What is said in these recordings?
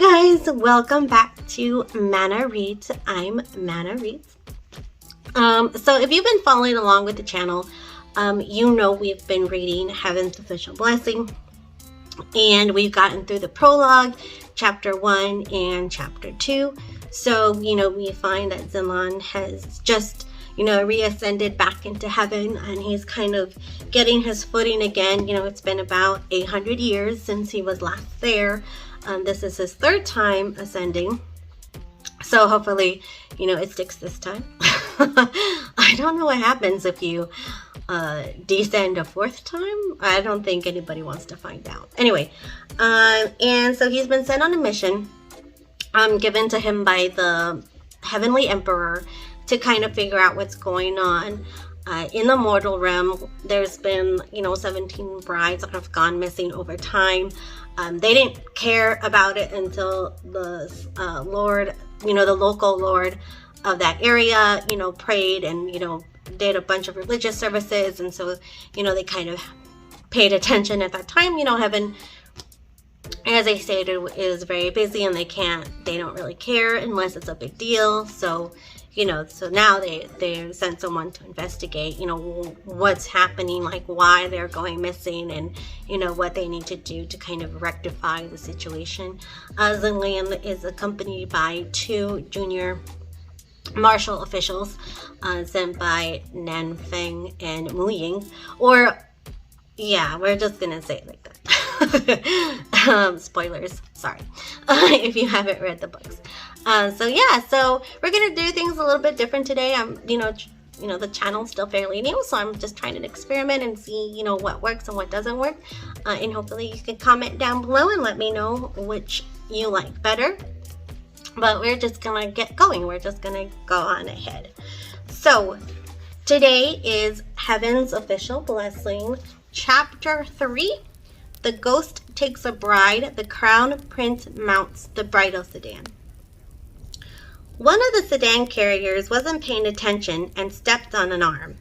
Hi guys, welcome back to Mana Reads. I'm Mana Reads. So if you've been following along with the channel, you know we've been reading Heaven's Official Blessing, and we've gotten through the prologue, chapter 1 and chapter 2. So, we find that Zinlan has just, reascended back into heaven, and he's kind of getting his footing again. It's been about 800 years since he was last there. This is his third time ascending, so hopefully, it sticks this time. I don't know what happens if you descend a fourth time. I don't think anybody wants to find out. Anyway, and so he's been sent on a mission given to him by the Heavenly Emperor to kind of figure out what's going on. In the mortal realm, there's been, 17 brides that have gone missing over time. They didn't care about it until the Lord, the local Lord of that area, prayed and, did a bunch of religious services. And so, they kind of paid attention at that time. Heaven, as I stated, is very busy, and they don't really care unless it's a big deal. So, so now they sent someone to investigate, what's happening, like why they're going missing, and, what they need to do to kind of rectify the situation. Zinlan is accompanied by 2 junior martial officials sent by Nan Feng and Mu Ying, or, yeah, we're just going to say it like that. Spoilers, sorry, if you haven't read the books. So we're gonna do things a little bit different today. The channel's still fairly new, so I'm just trying to experiment and see, what works and what doesn't work. And hopefully you can comment down below and let me know which you like better. But we're just gonna get going. We're just gonna go on ahead. So today is Heaven's Official Blessing, Chapter 3. The ghost takes a bride. The crown prince mounts the bridal sedan. One of the sedan carriers wasn't paying attention and stepped on an arm.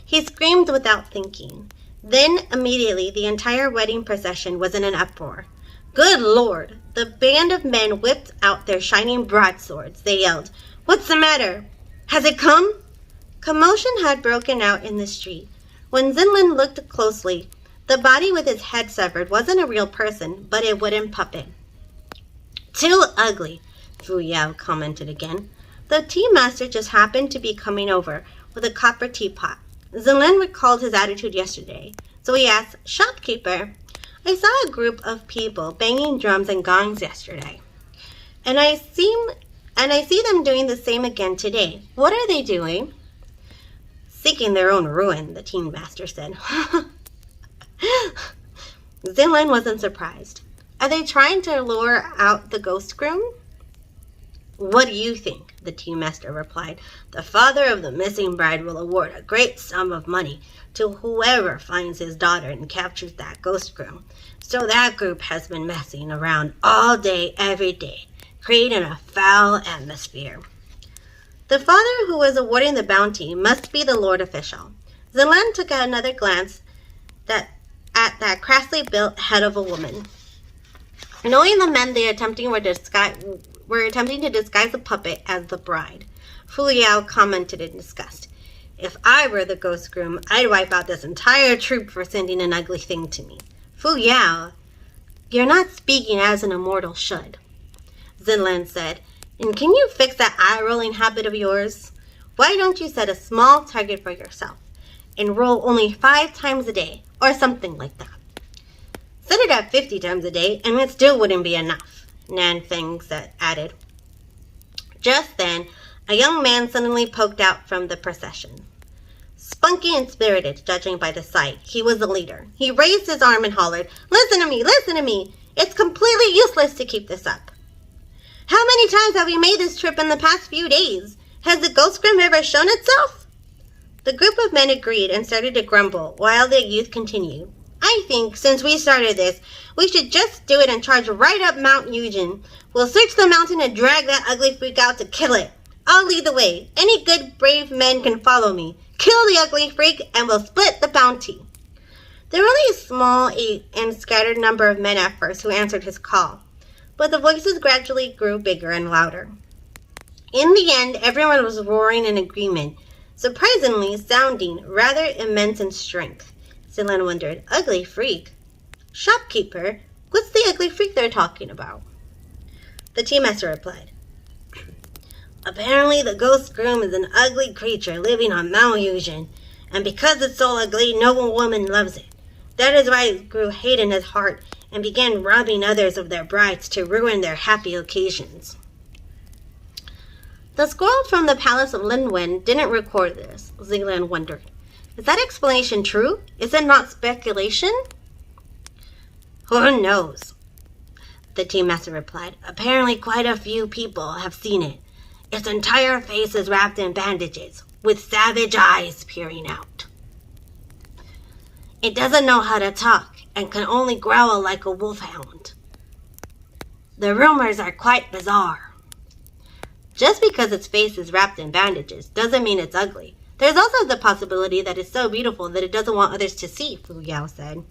He screamed without thinking. Then, immediately, the entire wedding procession was in an uproar. Good Lord! The band of men whipped out their shining broadswords. They yelled, "What's the matter? Has it come?" Commotion had broken out in the street. When Zinlan looked closely, the body with its head severed wasn't a real person, but a wooden puppet. "Too ugly," Fu Yao commented again. The tea master just happened to be coming over with a copper teapot. Zinlan recalled his attitude yesterday, so he asked, "Shopkeeper, I saw a group of people banging drums and gongs yesterday, and I see them doing the same again today. What are they doing?" "Seeking their own ruin," the tea master said. Zinlan wasn't surprised. "Are they trying to lure out the ghost groom?" "What do you think?" the tea master replied. "The father of the missing bride will award a great sum of money to whoever finds his daughter and captures that ghost groom. So that group has been messing around all day, every day, creating a foul atmosphere." The father who was awarding the bounty must be the Lord official. Zinlan took another glance at that crassly built head of a woman. Knowing the men they were attempting to disguise the puppet as the bride, Fu Yao commented in disgust. "If I were the ghost groom, I'd wipe out this entire troop for sending an ugly thing to me." "Fu Yao, you're not speaking as an immortal should," Zinlan said. "And can you fix that eye-rolling habit of yours? Why don't you set a small target for yourself and roll only 5 times a day, or something like that?" "Set it at 50 times a day, and it still wouldn't be enough," Nan Feng added. Just then, a young man suddenly poked out from the procession. Spunky and spirited, judging by the sight, he was the leader. He raised his arm and hollered, "Listen to me, listen to me! It's completely useless to keep this up. How many times have we made this trip in the past few days? Has the ghost groom ever shown itself?" The group of men agreed and started to grumble, while the youth continued. "I think, since we started this, we should just do it and charge right up Mount Eugen. We'll search the mountain and drag that ugly freak out to kill it. I'll lead the way. Any good, brave men can follow me. Kill the ugly freak, and we'll split the bounty." There were only a small and scattered number of men at first who answered his call. but the voices gradually grew bigger and louder. In the end, everyone was roaring in agreement, surprisingly sounding rather immense in strength. Zilan wondered, ugly freak? Shopkeeper? What's the ugly freak they're talking about? The tea master replied, apparently the ghost groom is an ugly creature living on Mount Yujin, and because it's so ugly, no woman loves it. That is why it grew hate in his heart and began robbing others of their brides to ruin their happy occasions. The scroll from the Palace of Lindwen didn't record this, Zilan wondered. Is that explanation true? Is it not speculation? Who knows? The tea master replied. Apparently quite a few people have seen it. Its entire face is wrapped in bandages, with savage eyes peering out. It doesn't know how to talk, and can only growl like a wolfhound. The rumors are quite bizarre. Just because its face is wrapped in bandages doesn't mean it's ugly. There's also the possibility that it's so beautiful that it doesn't want others to see, Fu Yao said.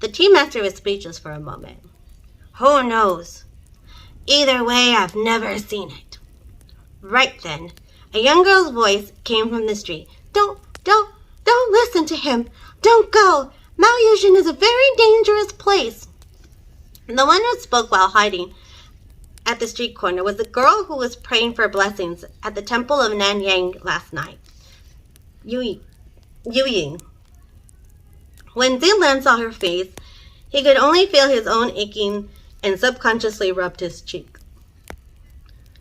The tea master was speechless for a moment. Who knows? Either way, I've never seen it. Right then, a young girl's voice came from the street. Don't listen to him. Don't go. Mount Yujin is a very dangerous place. The one who spoke while hiding at the street corner was the girl who was praying for blessings at the temple of Nanyang last night, Yu Ying. When Zilan saw her face, he could only feel his own aching and subconsciously rubbed his cheek.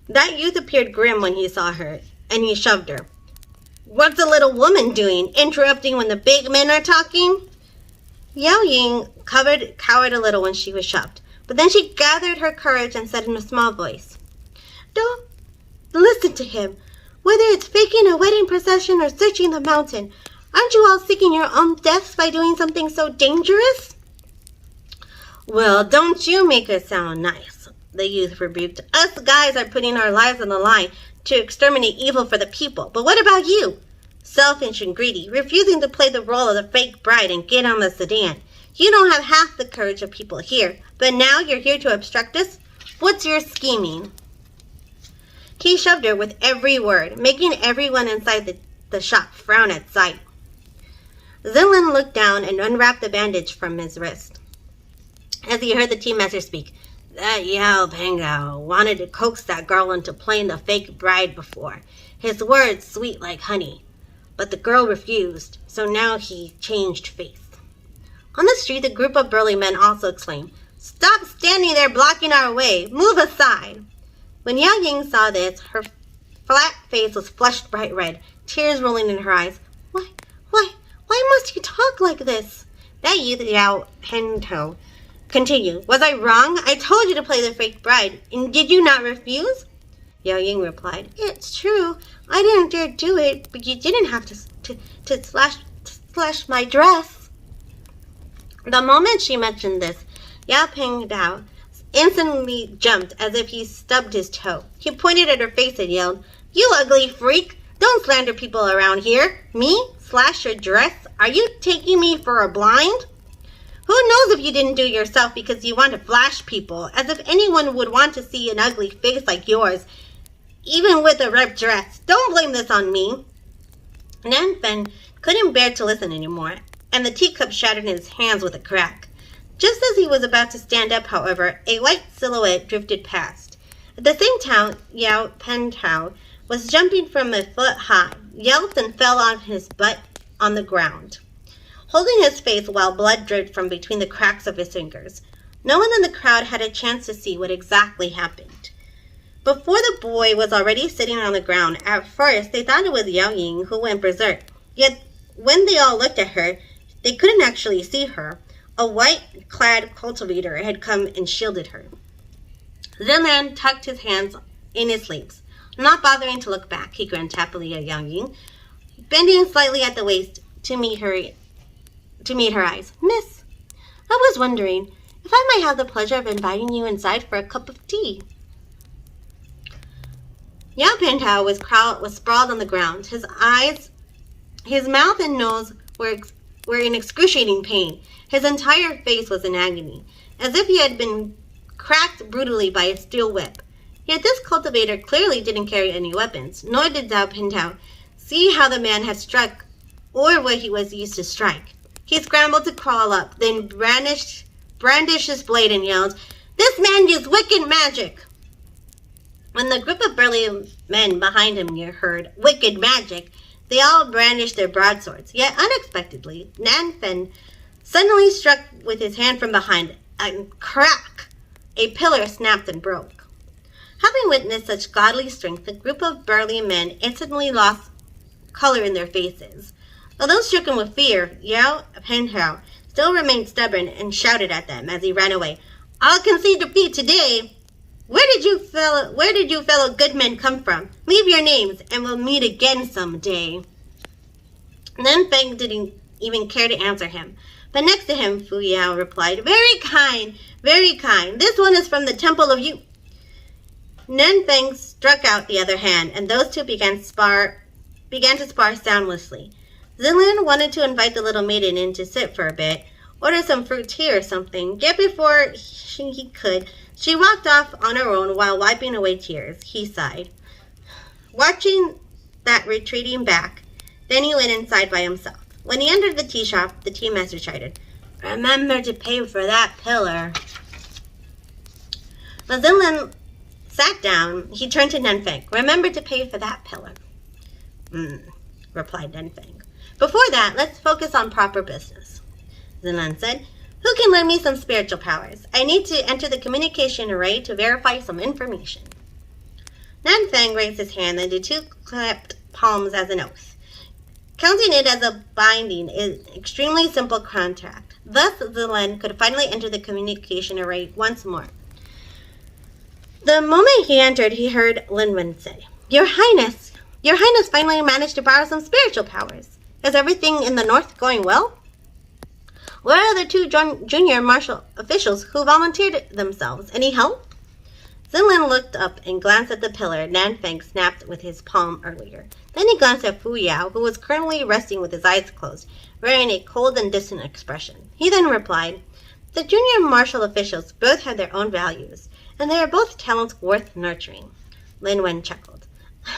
That youth appeared grim when he saw her, and he shoved her. What's a little woman doing, interrupting when the big men are talking? Yao Ying cowered a little when she was shoved. But then she gathered her courage and said in a small voice, don't listen to him. Whether it's faking a wedding procession or searching the mountain, aren't you all seeking your own deaths by doing something so dangerous? Well, don't you make it sound nice, the youth rebuked. Us guys are putting our lives on the line to exterminate evil for the people. But what about you? Selfish and greedy, refusing to play the role of the fake bride and get on the sedan. You don't have half the courage of people here, but now you're here to obstruct us? What's your scheming? He shoved her with every word, making everyone inside the shop frown at sight. Zilan looked down and unwrapped the bandage from his wrist. As he heard the tea master speak, that Yao Pengao wanted to coax that girl into playing the fake bride before. His words sweet like honey. But the girl refused, so now he changed face. On the street, a group of burly men also exclaimed, Stop standing there blocking our way! Move aside! When Yao Ying saw this, her flat face was flushed bright red, tears rolling in her eyes. Why must you talk like this? That youth Yao Hento continued, Was I wrong? I told you to play the fake bride, and did you not refuse? Yao Ying replied, It's true. I didn't dare do it, but you didn't have to slash my dress. The moment she mentioned this, Yao Pengao instantly jumped as if he stubbed his toe. He pointed at her face and yelled, You ugly freak! Don't slander people around here. Me? Slash your dress? Are you taking me for a blind? Who knows if you didn't do it yourself because you want to flash people, as if anyone would want to see an ugly face like yours, even with a ripped dress. Don't blame this on me. Nan Fen couldn't bear to listen anymore, and the teacup shattered in his hands with a crack. Just as he was about to stand up, however, a white silhouette drifted past. At the same time, Yao Pentao was jumping from a foot high, yelped and fell on his butt on the ground, holding his face while blood dripped from between the cracks of his fingers. No one in the crowd had a chance to see what exactly happened. Before the boy was already sitting on the ground, at first they thought it was Yao Ying who went berserk. Yet when they all looked at her, they couldn't actually see her. A white-clad cultivator had come and shielded her. Zilan tucked his hands in his sleeves. Not bothering to look back, he grinned happily at Yao Ying, bending slightly at the waist to meet her eyes. Miss, I was wondering if I might have the pleasure of inviting you inside for a cup of tea. Yao Pengao was sprawled on the ground. His mouth and nose were in excruciating pain. His entire face was in agony, as if he had been cracked brutally by a steel whip. Yet this cultivator clearly didn't carry any weapons, nor did Zhao Pintao see how the man had struck or what he was used to strike. He scrambled to crawl up, then brandished his blade and yelled, "This man used wicked magic!" When the group of burly men behind him heard wicked magic, they all brandished their broadswords. Yet unexpectedly, Nan Fen suddenly struck with his hand from behind, and crack! A pillar snapped and broke. Having witnessed such godly strength, the group of burly men instantly lost color in their faces. Although stricken with fear, Yao Penhao still remained stubborn and shouted at them as he ran away, "I'll concede defeat today! Where did you fellow good men come from? Leave your names, and we'll meet again someday." Nan Feng didn't even care to answer him. But next to him, Fu Yao replied, "Very kind, very kind. This one is from the temple of you." Nan Feng struck out the other hand, and those two began to spar soundlessly. Zinlan wanted to invite the little maiden in to sit for a bit, order some fruit tea or something, yet before he could, she walked off on her own while wiping away tears. He sighed. Watching that retreating back, then he went inside by himself. When he entered the tea shop, the tea master shouted, "Remember to pay for that pillar." When Zinlan sat down, he turned to Nanfeng. "Remember to pay for that pillar." Replied Nanfeng. "Before that, let's focus on proper business," Zinlan said. "Who can lend me some spiritual powers? I need to enter the communication array to verify some information." Nanfeng raised his hand and did two clapped palms as an oath. Counting it as a binding is an extremely simple contract. Thus, Zinlan could finally enter the communication array once more. The moment he entered, he heard Linwen say, Your Highness finally managed to borrow some spiritual powers. Is everything in the north going well? Where are the two junior martial officials who volunteered themselves? Any help?" Zinlan looked up and glanced at the pillar Nanfeng snapped with his palm earlier. Then he glanced at Fu Yao, who was currently resting with his eyes closed, wearing a cold and distant expression. He then replied, "The junior martial officials both have their own values, and they are both talents worth nurturing." Lin Wen chuckled.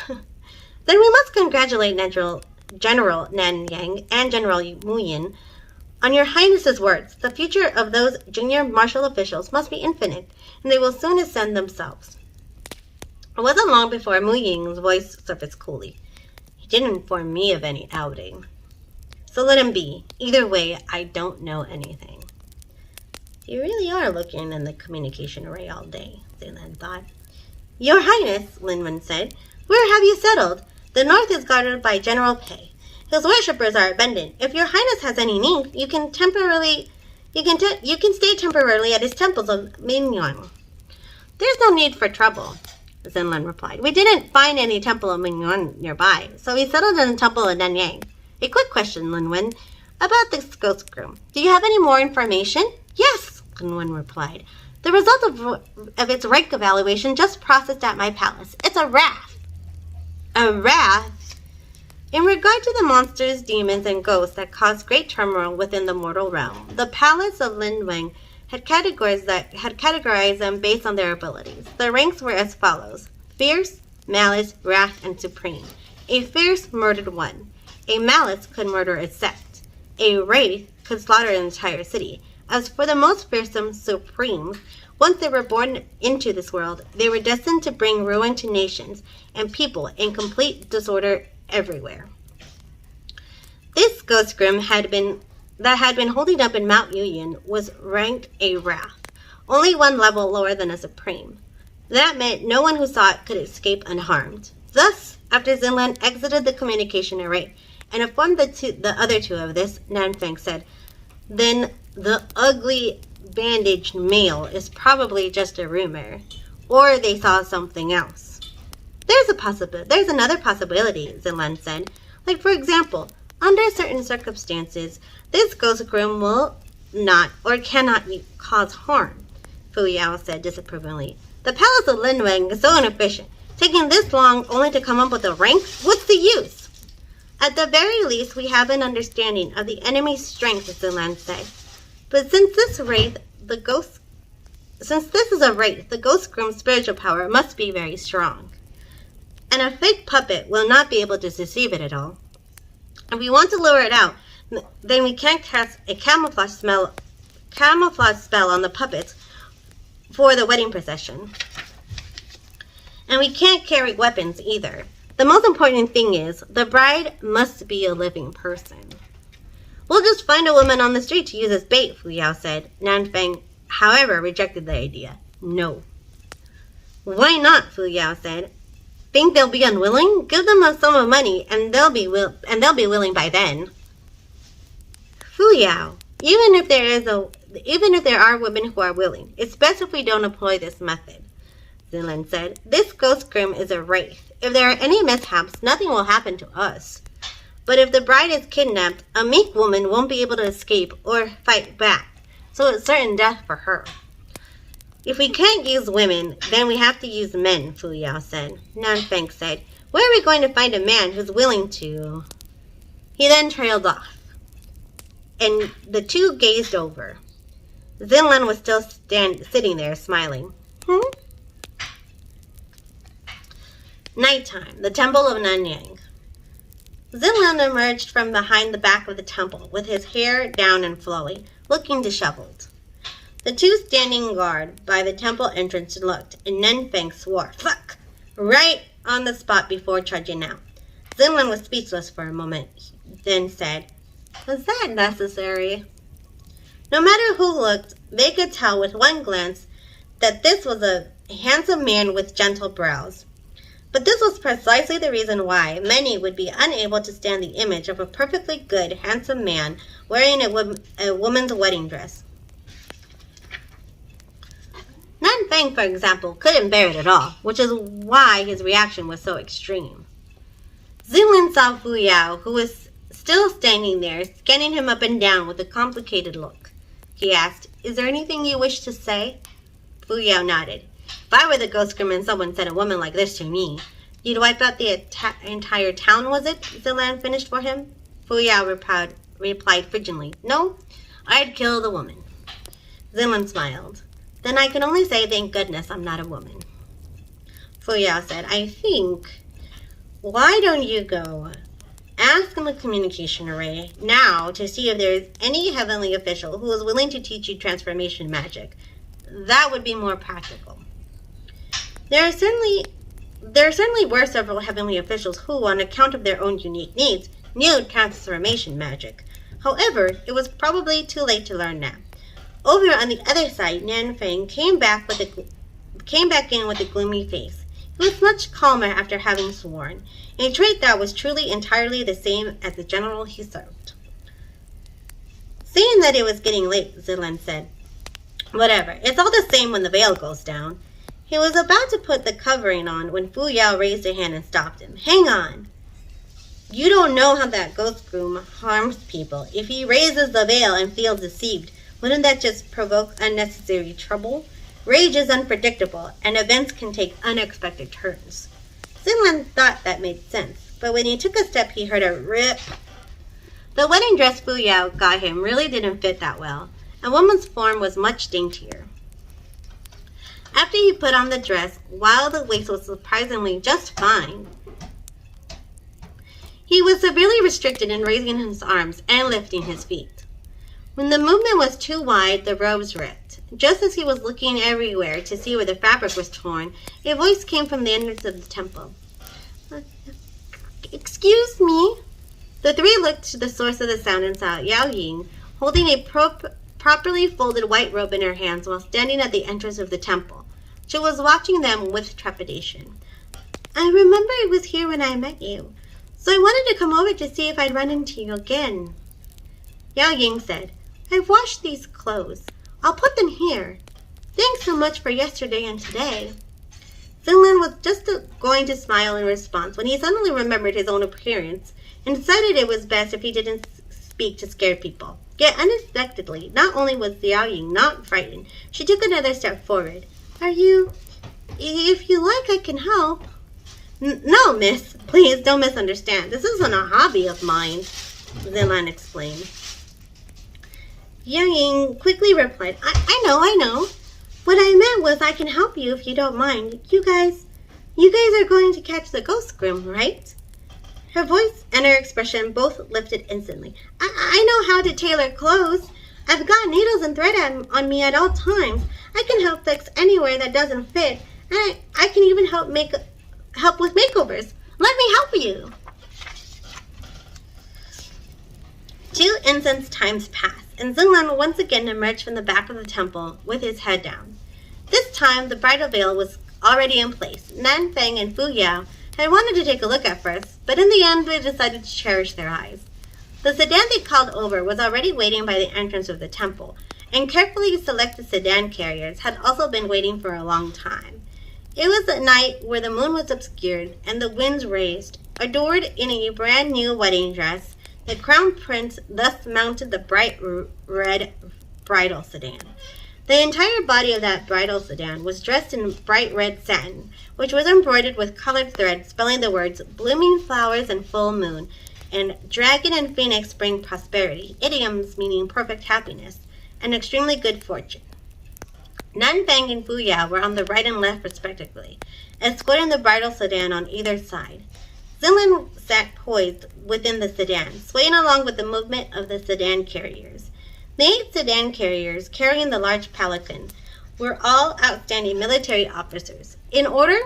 "Then we must congratulate General Nan Yang and General Mu Yin on your Highness's words. The future of those junior martial officials must be infinite, and they will soon ascend themselves." It wasn't long before Mu Ying's voice surfaced coolly. "He didn't inform me of any outing. So let him be. Either way, I don't know anything." "You really are looking in the communication array all day," Zinlan thought. "Your Highness," Linwen said, "where have you settled? The north is guarded by General Pei. His worshippers are abundant. If your Highness has any need, you can stay temporarily at his temples of Mingyuan." "There's no need for trouble," Zinlan replied. "We didn't find any temple of Mingyuan nearby, so we settled in the temple of Nanyang. A quick question, Linwen, about this ghost groom. Do you have any more information?" "Yes," Linwen replied. "The result of its rank evaluation just processed at my palace. It's a wrath." "A wrath?" In regard to the monsters, demons, and ghosts that caused great turmoil within the mortal realm, the palace of Lin had categorized them based on their abilities. The ranks were as follows: fierce, malice, wrath, and supreme. A fierce murdered one. A malice could murder a sect. A wraith could slaughter an entire city. As for the most fearsome supremes, once they were born into this world, they were destined to bring ruin to nations and people and complete disorder everywhere. This ghost grim that had been holding up in Mount Yuyan was ranked a wrath, only one level lower than a supreme. That meant no one who saw it could escape unharmed. Thus, after Zinlan exited the communication array and informed the other two of this, Nanfeng said, "Then the ugly bandaged male is probably just a rumor, or they saw something else." There's another possibility, Zinlan said. "Like, for example, under certain circumstances, this ghost groom will not or cannot cause harm," Fu Yao said disapprovingly. "The palace of Linweng is so inefficient. Taking this long only to come up with a rank? What's the use?" "At the very least, we have an understanding of the enemy's strength," Zinlan said. "But since this wraith, the ghost Since this is a wraith, the ghost groom's spiritual power must be very strong. And a fake puppet will not be able to deceive it at all. If we want to lure it out, then we can't cast a camouflage spell on the puppets for the wedding procession. And we can't carry weapons either. The most important thing is, the bride must be a living person. We'll just find a woman on the street to use as bait, Fu Yao said. Nanfeng, however, rejected the idea. No. Why not, Fu Yao said. Think they'll be unwilling? Give them a sum of money, and they'll be willing by then. Fu Yao, even if there are women who are willing, it's best if we don't employ this method. Zinlan said, this ghost groom is a wraith. If there are any mishaps, nothing will happen to us. But if the bride is kidnapped, a meek woman won't be able to escape or fight back, so it's certain death for her. If we can't use women, then we have to use men, Fu Yao said. Nanfeng said, where are we going to find a man who's willing to? He then trailed off, and the two gazed over. Zinlan was still sitting there, smiling. Nighttime, the Temple of Nanyang. Zinlan emerged from behind the back of the temple, with his hair down and flowing, looking disheveled. The two standing guard by the temple entrance looked, and Nanfeng swore, fuck, right on the spot before charging out. Zinlan was speechless for a moment, then said, was that necessary? No matter who looked, they could tell with one glance that this was a handsome man with gentle brows. But this was precisely the reason why many would be unable to stand the image of a perfectly good, handsome man wearing a woman's wedding dress. Nanfeng, for example, couldn't bear it at all, which is why his reaction was so extreme. Zinlan saw Fu Yao, who was still standing there, scanning him up and down with a complicated look. He asked, is there anything you wish to say? Fu Yao nodded. If I were the ghost groom and someone said a woman like this to me, you'd wipe out the entire town, was it? Zinlan finished for him. Fu Yao replied frigidly, no, I'd kill the woman. Zinlan smiled. Then I can only say thank goodness I'm not a woman. Fu Yao said, I think, why don't you go ask in the communication array now to see if there is any heavenly official who is willing to teach you transformation magic. That would be more practical. There certainly were several heavenly officials who, on account of their own unique needs, knew transformation magic. However, it was probably too late to learn now. Over on the other side, Nanfeng came back in with a gloomy face. He was much calmer after having sworn, a trait that was truly entirely the same as the general he served. Seeing that it was getting late, Zinlan said, whatever, it's all the same when the veil goes down. He was about to put the covering on when Fu Yao raised a hand and stopped him. Hang on. You don't know how that ghost groom harms people. If he raises the veil and feels deceived, wouldn't that just provoke unnecessary trouble? Rage is unpredictable, and events can take unexpected turns. Zinlan thought that made sense, but when he took a step, he heard a rip. The wedding dress Fu Yao got him really didn't fit that well. A woman's form was much daintier. After he put on the dress, while the waist was surprisingly just fine, he was severely restricted in raising his arms and lifting his feet. When the movement was too wide, the robes ripped. Just as he was looking everywhere to see where the fabric was torn, a voice came from the entrance of the temple. Excuse me? The three looked to the source of the sound and saw Yao Ying holding a properly folded white robe in her hands while standing at the entrance of the temple. She was watching them with trepidation. I remember it was here when I met you, so I wanted to come over to see if I'd run into you again. Yao Ying said, I've washed these clothes. I'll put them here. Thanks so much for yesterday and today. Zinlan was just going to smile in response when he suddenly remembered his own appearance and decided it was best if he didn't speak to scared people. Yet unexpectedly, not only was Yao Ying not frightened, she took another step forward. If you like, I can help. No, miss. Please don't misunderstand. This isn't a hobby of mine, Zinlan explained. Yao Ying quickly replied, I know. What I meant was I can help you if you don't mind. You guys are going to catch the ghost groom, right? Her voice and her expression both lifted instantly. I know how to tailor clothes. I've got needles and thread on me at all times. I can help fix anywhere that doesn't fit. And I can even help with makeovers. Let me help you. 2 incensed times passed, and Xinglan once again emerged from the back of the temple with his head down. This time, the bridal veil was already in place. Nanfeng and Fu Yao had wanted to take a look at first, but in the end they decided to cherish their eyes. The sedan they called over was already waiting by the entrance of the temple, and carefully selected sedan carriers had also been waiting for a long time. It was a night where the moon was obscured and the winds raised. Adored in a brand new wedding dress, the crown prince thus mounted the bright red bridal sedan. The entire body of that bridal sedan was dressed in bright red satin, which was embroidered with colored thread spelling the words blooming flowers and full moon, and dragon and phoenix bring prosperity, idioms meaning perfect happiness, and extremely good fortune. Nanfeng and Fu Yao were on the right and left respectively, escorting the bridal sedan on either side. Xinglan sat poised within the sedan, swaying along with the movement of the sedan carriers. The 8 sedan carriers carrying the large palanquin were all outstanding military officers. In order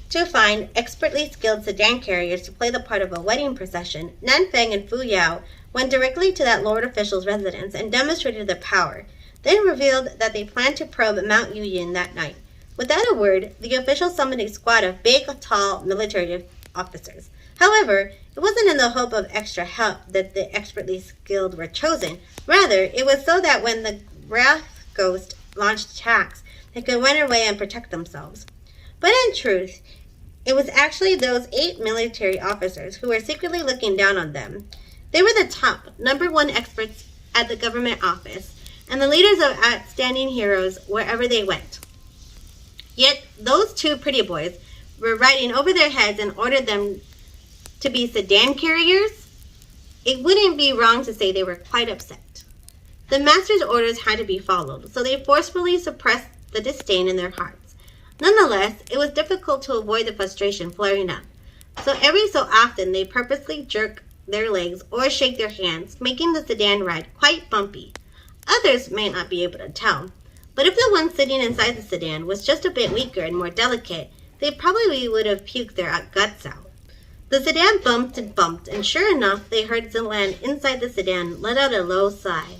to find expertly skilled sedan carriers to play the part of a wedding procession, Nanfeng and Fu Yao went directly to that lord official's residence and demonstrated their power, then revealed that they planned to probe Mount Yuyin that night. Without a word, the official summoned a squad of big, tall military officers. However, it wasn't in the hope of extra help that the expertly skilled were chosen. Rather, it was so that when the wrath ghost launched attacks, they could run away and protect themselves. But in truth, it was actually those 8 military officers who were secretly looking down on them. They were the top, #1 experts at the government office, and the leaders of outstanding heroes wherever they went. Yet, those 2 pretty boys were riding over their heads and ordered them to be sedan carriers. It wouldn't be wrong to say they were quite upset. The master's orders had to be followed, so they forcefully suppressed the disdain in their hearts. Nonetheless, it was difficult to avoid the frustration flaring up, so every so often they purposely jerk their legs or shake their hands, making the sedan ride quite bumpy. Others may not be able to tell, but if the one sitting inside the sedan was just a bit weaker and more delicate, they probably would have puked their guts out. The sedan bumped and bumped, and sure enough, they heard Xinglan inside the sedan let out a low sigh.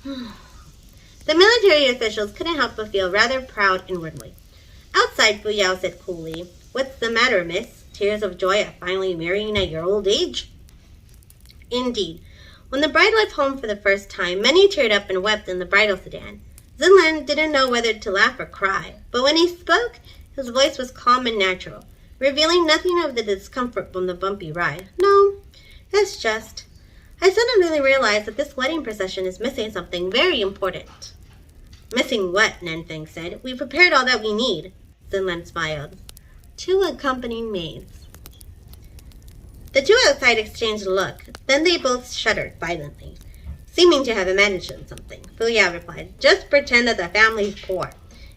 The military officials couldn't help but feel rather proud inwardly. Outside, Fu Yao said coolly, "What's the matter, miss? Tears of joy at finally marrying at your old age?" Indeed, when the bride left home for the first time, many teared up and wept in the bridal sedan. Xinglan didn't know whether to laugh or cry, but when he spoke, his voice was calm and natural, revealing nothing of the discomfort from the bumpy ride. "No, it's just, I suddenly realized that this wedding procession is missing something very important." "Missing what?" Nanfeng said. "We prepared all that we need." Xinglan smiled. 2 accompanying maids. The 2 outside exchanged a look, then they both shuddered violently, seeming to have imagined something. Fu Yao replied, "Just pretend that the family's poor,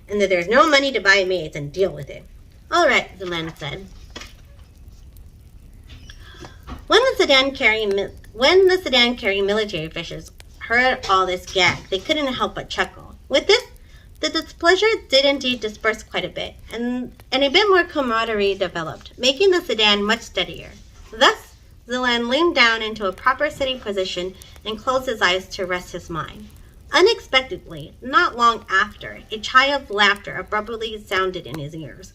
and that there's no money to buy maids, and deal with it." "All right," Xinglan said. When the sedan carrying military officials heard all this gag, they couldn't help but chuckle. With this, the displeasure did indeed disperse quite a bit, and a bit more camaraderie developed, making the sedan much steadier. Thus, Xinglan leaned down into a proper sitting position and closed his eyes to rest his mind. Unexpectedly, not long after, a child's laughter abruptly sounded in his ears.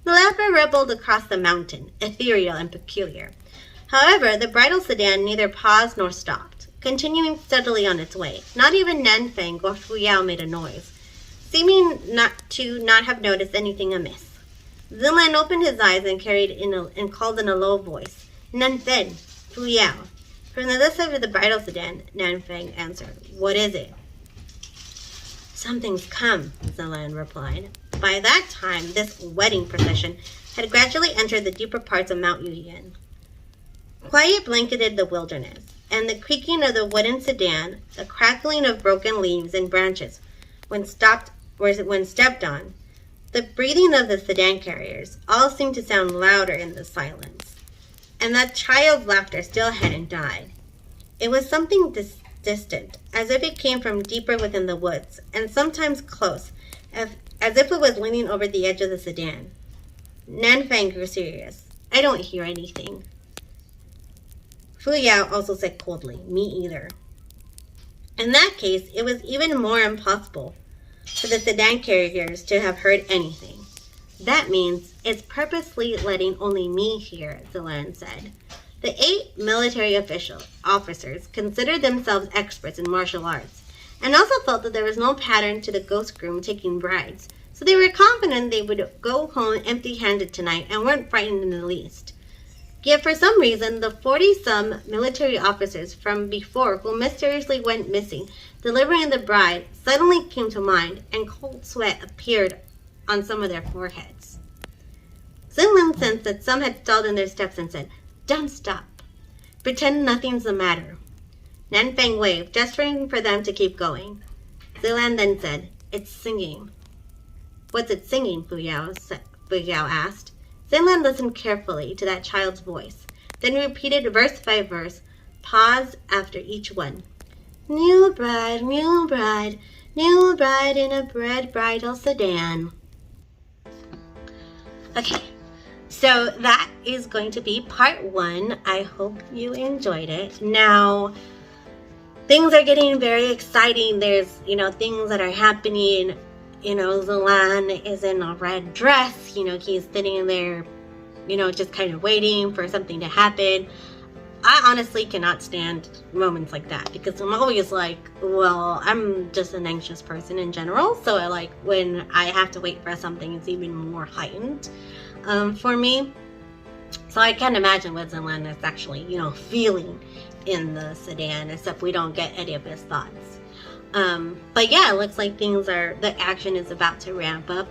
The laughter rippled across the mountain, ethereal and peculiar. However, the bridal sedan neither paused nor stopped, continuing steadily on its way. Not even Nanfeng or Fu Yao made a noise, seeming not have noticed anything amiss. Xinglan opened his eyes and called in a low voice, "Nanfeng, Fu Yao." From the other side of the bridal sedan, Nanfeng answered, "What is it?" "Something's come," Xinglan replied. By that time, this wedding procession had gradually entered the deeper parts of Mount Yuyin. Quiet blanketed the wilderness. and the creaking of the wooden sedan, the crackling of broken leaves and branches when stepped on, the breathing of the sedan carriers, all seemed to sound louder in the silence. And that child's laughter still hadn't died. It was something distant, as if it came from deeper within the woods, and sometimes close, as if it was leaning over the edge of the sedan. Nanfang grew serious. "I don't hear anything." Fu Yao also said coldly, "Me either." In that case, it was even more impossible for the sedan carriers to have heard anything. "That means it's purposely letting only me hear," Zilan said. The 8 military officers considered themselves experts in martial arts, and also felt that there was no pattern to the ghost groom taking brides, so they were confident they would go home empty-handed tonight and weren't frightened in the least. Yet for some reason, the 40-some military officers from before who mysteriously went missing, delivering the bride, suddenly came to mind, and cold sweat appeared on some of their foreheads. Zinlin sensed that some had stalled in their steps and said, "Don't stop. Pretend nothing's the matter." Nanfang waved, gesturing for them to keep going. Zilan then said, "It's singing." "What's it singing?" Fu Yao asked. Zinlan listened carefully to that child's voice, then repeated verse by verse, pause after each one. New bride in a red bridal sedan." Okay, so that is going to be part 1. I hope you enjoyed it. Now, things are getting very exciting. There's, things that are happening. Zilan is in a red dress. He's sitting there, just kind of waiting for something to happen. I honestly cannot stand moments like that because I'm always like, well, I'm just an anxious person in general. So when I have to wait for something, it's even more heightened for me. So I can't imagine what Zilan is actually, feeling in the sedan, except we don't get any of his thoughts. But yeah, it looks like the action is about to ramp up.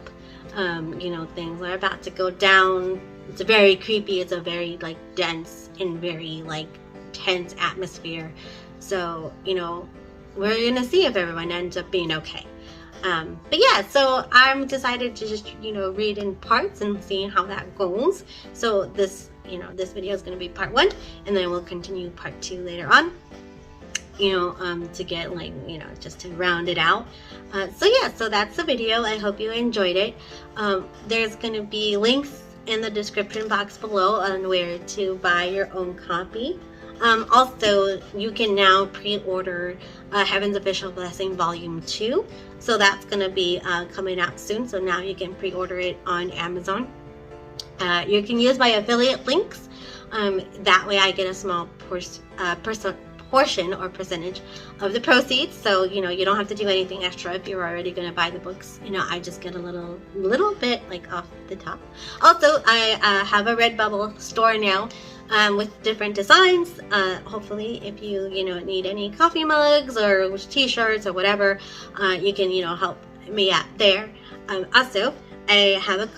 Things are about to go down. It's very creepy. It's a very dense and very tense atmosphere. So, we're gonna see if everyone ends up being okay. But yeah, so I'm decided to just, read in parts and see how that goes. So this video is gonna be part 1, and then we'll continue part 2 later on. To get just to round it out. So that's the video. I hope you enjoyed it. There's going to be links in the description box below on where to buy your own copy. Also, you can now pre-order Heaven's Official Blessing Volume 2. So that's going to be coming out soon. So now you can pre-order it on Amazon. You can use my affiliate links. That way I get a small portion or percentage of the proceeds, so you don't have to do anything extra if you're already going to buy the books. I just get a little bit off the top. Also, I have a Redbubble store now with different designs. Hopefully, if you need any coffee mugs or t-shirts or whatever, you can help me out there. Also, I have a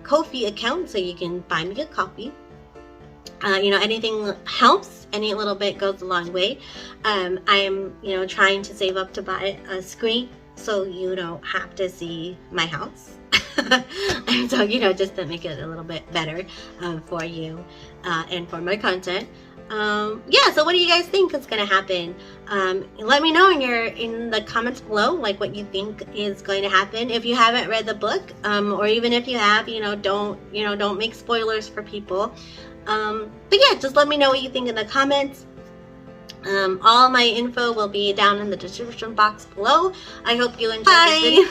Ko-fi account, so you can buy me a coffee. Anything helps. Any little bit goes a long way. I'm, trying to save up to buy a screen so you don't have to see my house. And so, just to make it a little bit better for you and for my content. Yeah, so what do you guys think is going to happen? Let me know in the comments below, what you think is going to happen. If you haven't read the book, or even if you have, don't make spoilers for people. But yeah, just let me know what you think in the comments. All my info will be down in the description box below. I hope you enjoyed this video.